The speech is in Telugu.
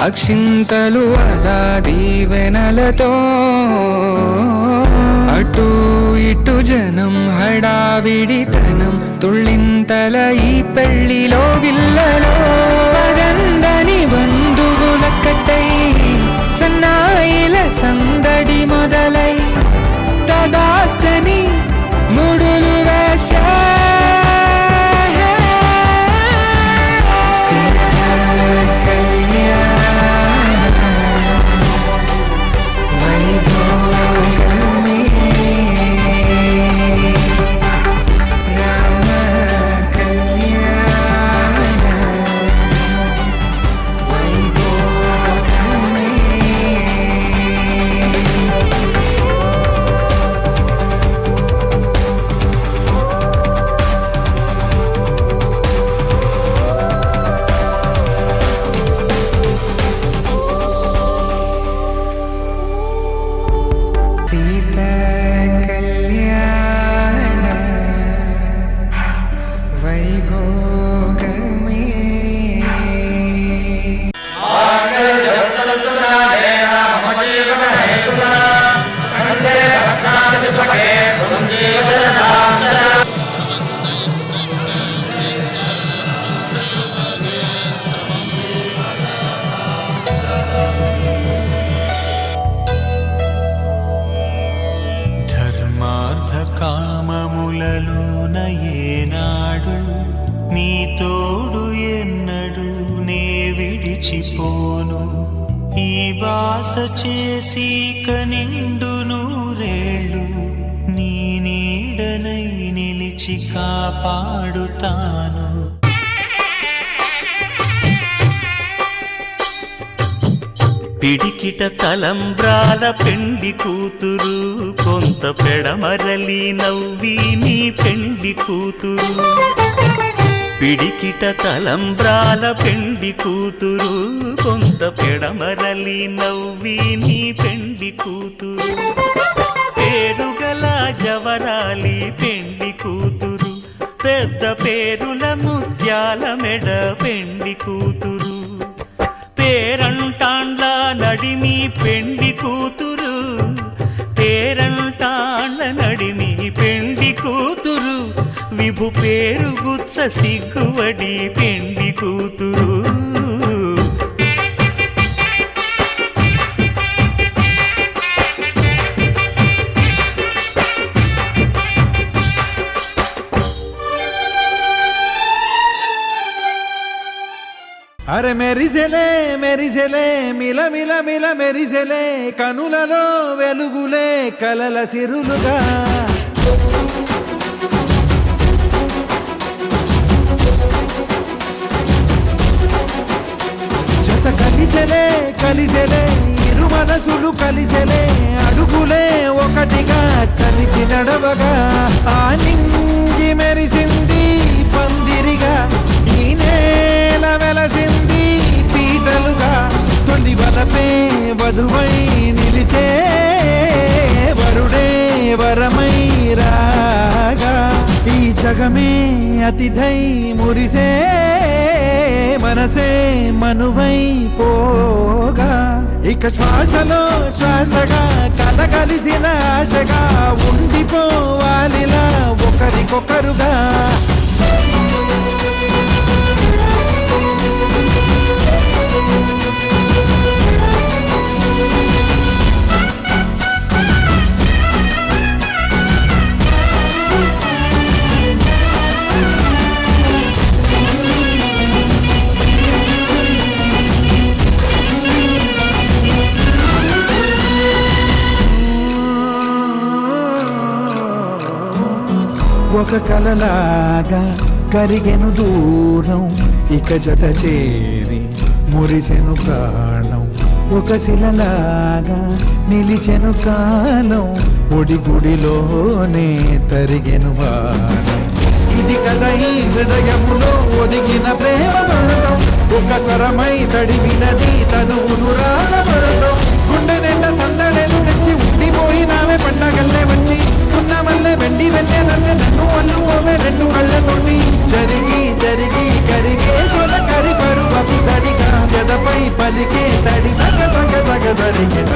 అక్షింతలు అలా దీవెనలతో అటు ఇటు జనం హడావిడితనం తుళ్ళింతల ఈ పెళ్లిలో గిల్లలో పదందని బంధువుల కట్టై సన్నాయిల సందడి మొదలై తదాస్తని ముడులు వేసా కామములలోన ఏనాడు నీ తోడు ఎన్నడు నే విడిచిపోను ఈ బాస చేసి కనిండు నూరేళ్ళు నీ నీడనై నిలిచి కాపాడుతాను పిడికిట తలంబ్రాల పెండి కూతురు కొంత పెడమరలి నవ్వి నీ పెండి కూతురు పిడికిట తలంబ్రాల పెండి కూతురు కొంత పెడమరలి నవ్వి నీ పెండి కూతురు పేరుగల జవరాలి పెండి కూతురు పెద్ద పేరుల ముత్యాల మెడ పెండి కూతురు పేరంటాండ్ల నడిమి పెండి కూతురు పేరంటాండ్ల నడిమి పెండి కూతురు విభు పేరు గుత్స సిగ్గువడి పెండి కూతురు అరే మెరిసెలే మెరిసెలే మిల మిల మిల మెరిసెలే కనులలో వెలుగులే కలల సిరులుగా జత కలిసెలే కలిసెలే ఇరు మనసులు కలిసెలే అడుగులే ఒకటిగా కలిసి నడవగా ఆ నింగి మెరిసింది పందిరిగా ఈ నేల వెలసింది పీటలుగా తొలి వలపే వధువై నిలిచే వరుడే వరమై రాగా ఈ జగమే అతిథై మురిసే మనసే మనువై పోగా ఇక శ్వాసలో శ్వాసగా కలగలిసిన ఆశగా ఉండిపోవాలిలా ఒకరికొకరుగా ఒక కలలాగా కరిగెను దూరం ఇక జత చేరి మురిసెను ప్రాణం ఒక శిలలాగా నిలిచెను కాలం ఒడిగుడిలోనే తరిగెను వానం ఇది కదా ఈ హృదయములో ఒదిగిన ప్రేమ మరణం ఒక స్వరమై తడివినది తనువును రాగమరణం గుండె నిండా సందడేలు తెచ్చి ఉండిపోయినావే పండగల్లే వచ్చి ఉన్నమల్లే వెండి వెన్నెలల్లే నన్ను అల్లుకోవే రెండు కళ్ళతోటి జరిగి జరిగి కరిగే కొల కరి పరువపు తడిగా ఎదపై పలికే తడి తగ తగ తగ జరిగిన